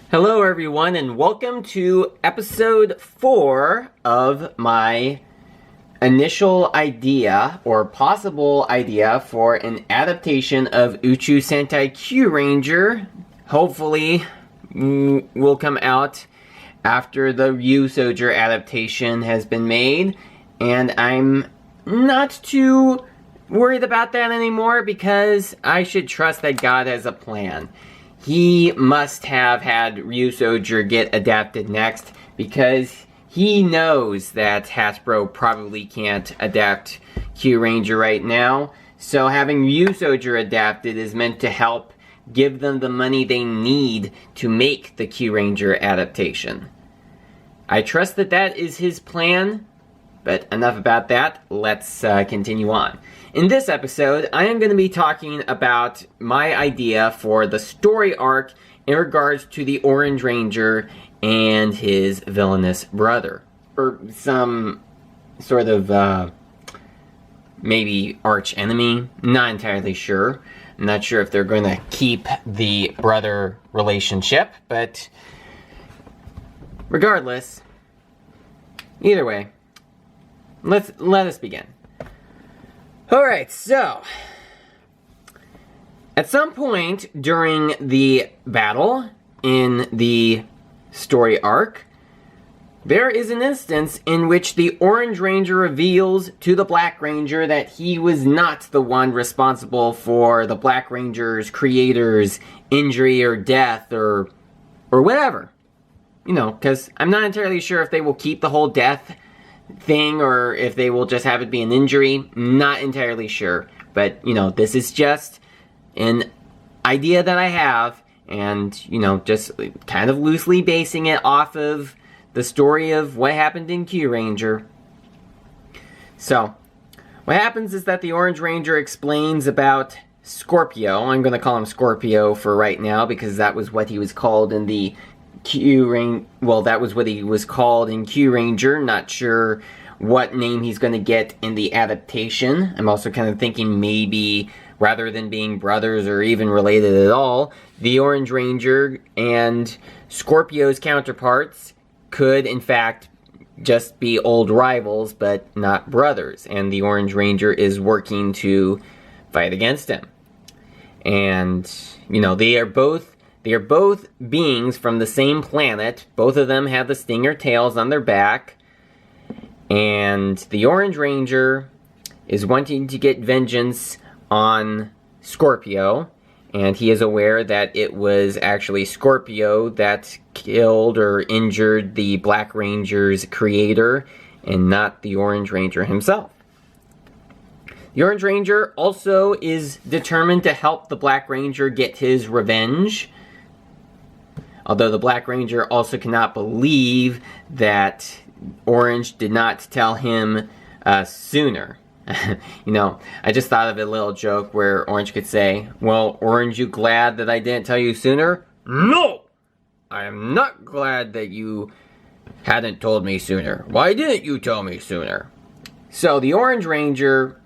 Hello everyone and welcome to episode 4 of my initial idea or possible idea for an adaptation of Uchu Sentai Kyuranger. Hopefully will come out after the Ryusoger adaptation has been made, and I'm not too worried about that anymore because I should trust that God has a plan. He must have had Ryusoger get adapted next because he knows that Hasbro probably can't adapt Kyuranger right now. So having Ryusoger adapted is meant to help give them the money they need to make the Kyuranger adaptation. I trust that that is his plan, but enough about that. Let's continue on. In this episode, I am going to be talking about my idea for the story arc in regards to the Orange Ranger and his villainous brother. Or some sort of, maybe arch enemy. Not entirely sure. I'm not sure if they're going to keep the brother relationship, but regardless, either way, let us begin. Alright, so at some point during the battle in the story arc, there is an instance in which the Orange Ranger reveals to the Black Ranger that he was not the one responsible for the Black Ranger's creator's injury or death or whatever. You know, because I'm not entirely sure if they will keep the whole death thing or if they will just have it be an injury. Not entirely sure. But, you know, this is just an idea that I have, and, you know, just kind of loosely basing it off of the story of what happened in Kyuranger. So, what happens is that the Orange Ranger explains about Scorpio. I'm going to call him Scorpio for right now because that was what he was called in the well, that was what he was called in Kyuranger. Not sure what name he's going to get in the adaptation. I'm also kind of thinking maybe, rather than being brothers or even related at all, the Orange Ranger and Scorpio's counterparts could, in fact, just be old rivals, but not brothers. And the Orange Ranger is working to fight against him. And, you know, they are both beings from the same planet. Both of them have the stinger tails on their back. And the Orange Ranger is wanting to get vengeance on Scorpio. And he is aware that it was actually Scorpio that killed or injured the Black Ranger's creator, and not the Orange Ranger himself. The Orange Ranger also is determined to help the Black Ranger get his revenge. Although the Black Ranger also cannot believe that Orange did not tell him sooner. You know, I just thought of a little joke where Orange could say, "Well, Orange, you glad that I didn't tell you sooner?" "No! I am not glad that you hadn't told me sooner. Why didn't you tell me sooner?" So the Orange Ranger...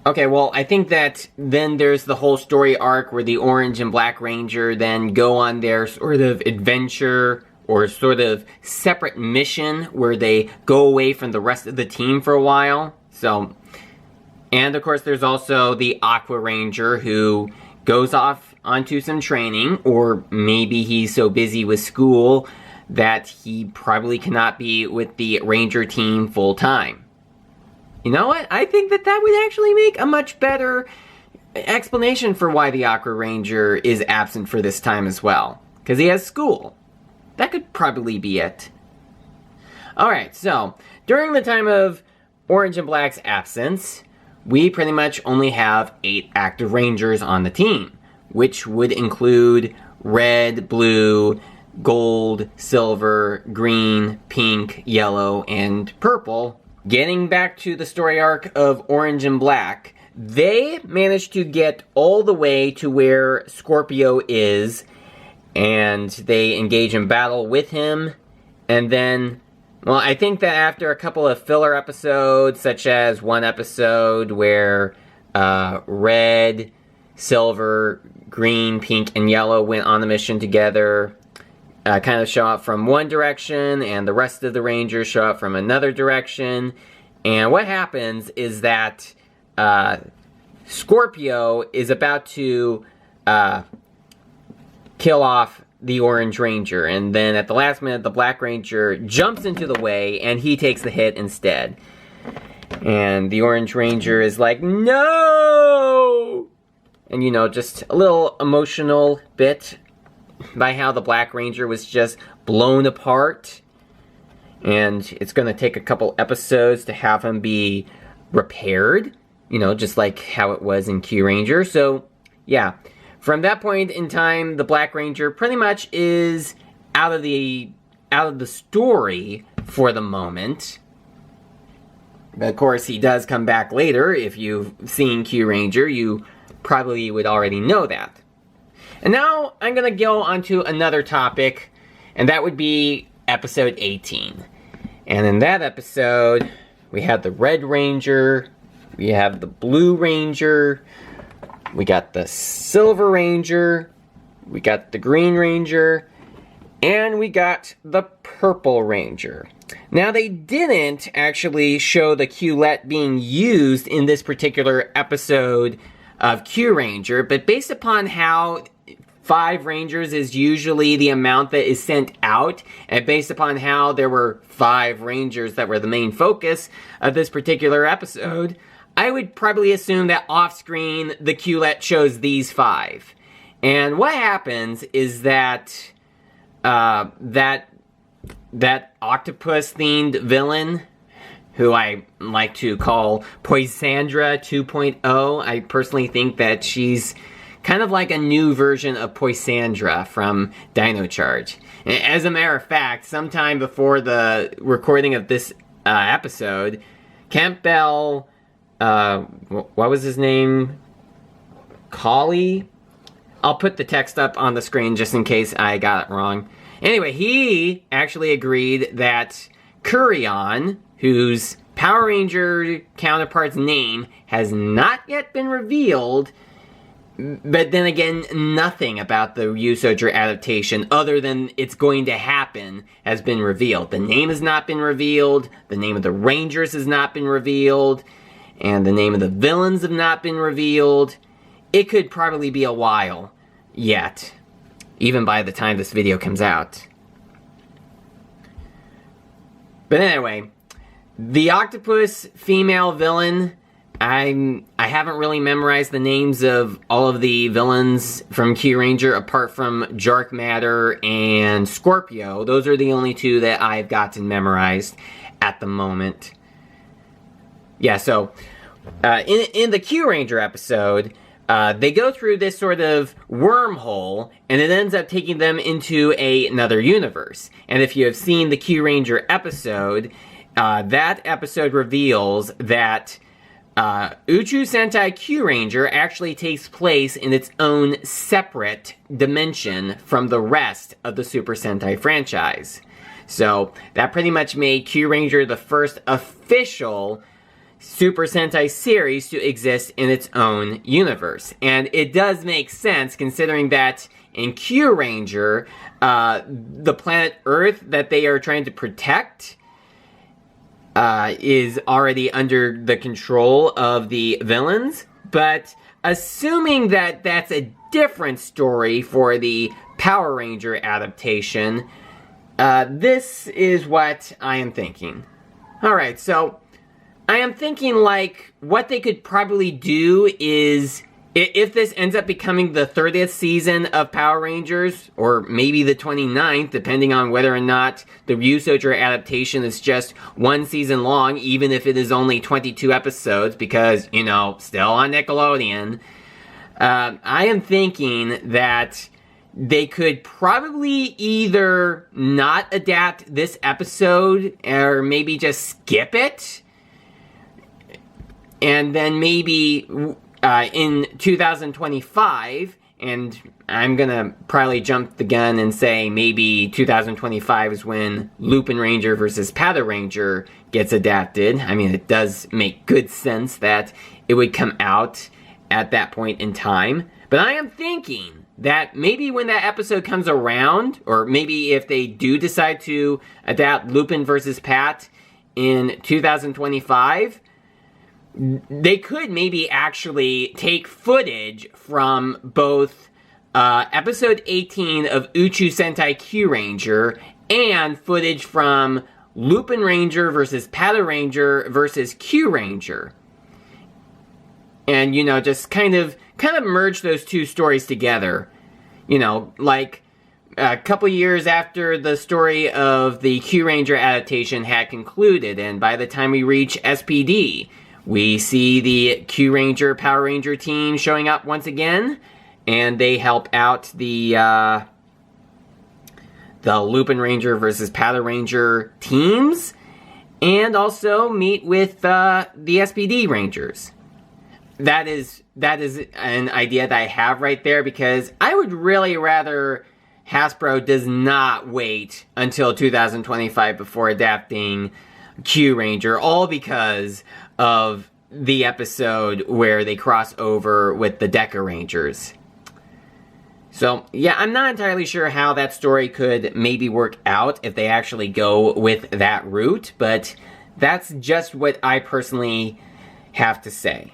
Okay, well, I think that then there's the whole story arc where the Orange and Black Ranger then go on their sort of adventure or sort of separate mission where they go away from the rest of the team for a while. So, and of course there's also the Aqua Ranger who goes off onto some training, or maybe he's so busy with school that he probably cannot be with the Ranger team full time. You know what? I think that that would actually make a much better explanation for why the Aqua Ranger is absent for this time as well. Because he has school. That could probably be it. Alright, so, during the time of Orange and Black's absence, we pretty much only have 8 active Rangers on the team, which would include red, blue, gold, silver, green, pink, yellow, and purple. Getting back to the story arc of Orange and Black, they managed to get all the way to where Scorpio is, and they engage in battle with him, and then, well, I think that after a couple of filler episodes, such as one episode where red, silver, green, pink, and yellow went on the mission together, kind of show up from one direction, and the rest of the Rangers show up from another direction. And what happens is that Scorpio is about to kill off the Orange Ranger, and then at the last minute, the Black Ranger jumps into the way, and he takes the hit instead. And the Orange Ranger is like, no! And, you know, just a little emotional bit by how the Black Ranger was just blown apart. And it's going to take a couple episodes to have him be repaired, you know, just like how it was in Kyuranger. So, yeah. From that point in time, the Black Ranger pretty much is out of the story for the moment. But of course, he does come back later. If you've seen Kyuranger, you probably would already know that. And now I'm going to go on to another topic, and that would be episode 18. And in that episode, we have the Red Ranger, we have the Blue Ranger, we got the Silver Ranger, we got the Green Ranger, and we got the Purple Ranger. Now, they didn't actually show the Qlet being used in this particular episode of Kyuranger, but based upon how 5 Rangers is usually the amount that is sent out, and based upon how there were 5 Rangers that were the main focus of this particular episode, I would probably assume that off-screen, the Qlet shows these 5. And what happens is that that octopus-themed villain, who I like to call Poisandra 2.0, I personally think that she's kind of like a new version of Poisandra from Dino Charge. As a matter of fact, sometime before the recording of this episode, Campbell, what was his name? Collie? I'll put the text up on the screen just in case I got it wrong. Anyway, he actually agreed that Kyuranger, whose Power Ranger counterpart's name has not yet been revealed, but then again, nothing about the Ryusoja adaptation other than it's going to happen has been revealed. The name has not been revealed, the name of the Rangers has not been revealed, and the name of the villains have not been revealed. It could probably be a while yet, even by the time this video comes out. But anyway, the Octopus female villain, I haven't really memorized the names of all of the villains from Kyuranger apart from Jark Matter and Scorpio. Those are the only 2 that I've gotten memorized at the moment. Yeah, so in the Kyuranger episode, they go through this sort of wormhole, and it ends up taking them into another universe. And if you have seen the Kyuranger episode, that episode reveals that Uchu Sentai Kyuranger actually takes place in its own separate dimension from the rest of the Super Sentai franchise. So that pretty much made Kyuranger the first official Super Sentai series to exist in its own universe. And it does make sense considering that in Kyuranger, the planet Earth that they are trying to protect is already under the control of the villains. But assuming that that's a different story for the Power Ranger adaptation, this is what I am thinking. Alright, so I am thinking, like, what they could probably do is, if this ends up becoming the 30th season of Power Rangers, or maybe the 29th, depending on whether or not the Ryusoja adaptation is just 1 season long, even if it is only 22 episodes, because, you know, still on Nickelodeon, I am thinking that they could probably either not adapt this episode, or maybe just skip it, and then maybe in 2025, and I'm gonna probably jump the gun and say maybe 2025 is when Lupin Ranger versus Powder Ranger gets adapted. I mean, it does make good sense that it would come out at that point in time. But I am thinking that maybe when that episode comes around, or maybe if they do decide to adapt Lupin versus Pat in 2025, they could maybe actually take footage from both episode 18 of Uchu Sentai Kyuranger and footage from Lupin Ranger versus Pawtucket versus Kyuranger. And, you know, just kind of merge those two stories together. You know, like a couple years after the story of the Kyuranger adaptation had concluded, and by the time we reach S.P.D, we see the Kyuranger Power Ranger team showing up once again, and they help out the Lupin Ranger versus Pawtucket teams, and also meet with the S.P.D Rangers. That is an idea that I have right there, because I would really rather Hasbro does not wait until 2025 before adapting Kyuranger, all because of the episode where they cross over with the Dekarangers. So, yeah, I'm not entirely sure how that story could maybe work out if they actually go with that route, but that's just what I personally have to say.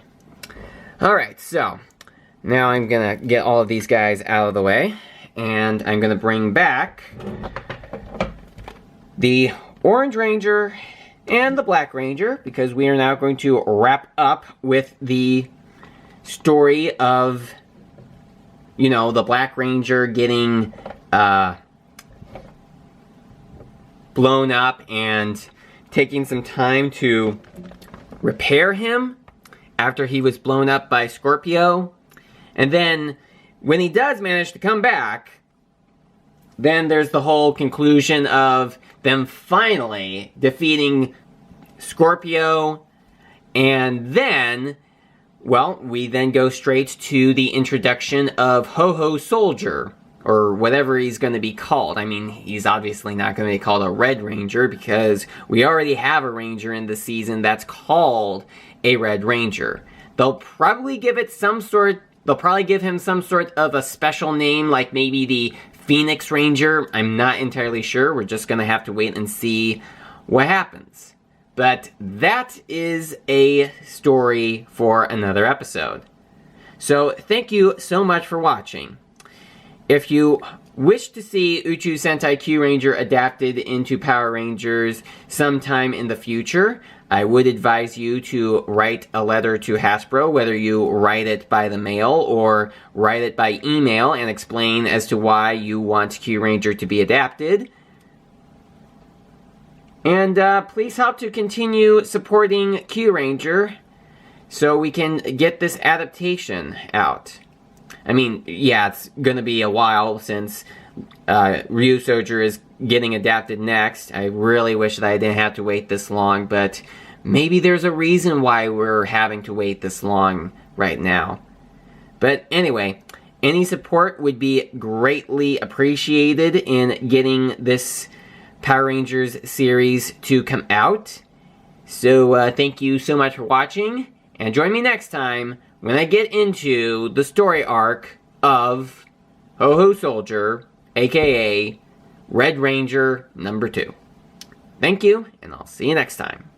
Alright, so, now I'm gonna get all of these guys out of the way, and I'm gonna bring back the Orange Ranger and the Black Ranger, because we are now going to wrap up with the story of, you know, the Black Ranger getting blown up and taking some time to repair him after he was blown up by Scorpio. And then, when he does manage to come back, then there's the whole conclusion of them finally defeating Scorpio, and then, well, we then go straight to the introduction of Ho-Ho Soldier, or whatever he's going to be called. I mean, he's obviously not going to be called a Red Ranger, because we already have a Ranger in the season that's called a Red Ranger. They'll probably give him some sort of a special name, like maybe the Phoenix Ranger. I'm not entirely sure. We're just going to have to wait and see what happens. But that is a story for another episode. So, thank you so much for watching. If you wish to see Uchu Sentai Kyuranger adapted into Power Rangers sometime in the future, I would advise you to write a letter to Hasbro, whether you write it by the mail or write it by email, and explain as to why you want Kyuranger to be adapted. And please help to continue supporting Kyuranger so we can get this adaptation out. I mean, yeah, it's gonna be a while since Ryu Soldier is getting adapted next. I really wish that I didn't have to wait this long, but maybe there's a reason why we're having to wait this long right now. But anyway, any support would be greatly appreciated in getting this Power Rangers series to come out. So thank you so much for watching, and join me next time when I get into the story arc of Ho-Ho Soldier, aka Red Ranger number 2. Thank you, and I'll see you next time.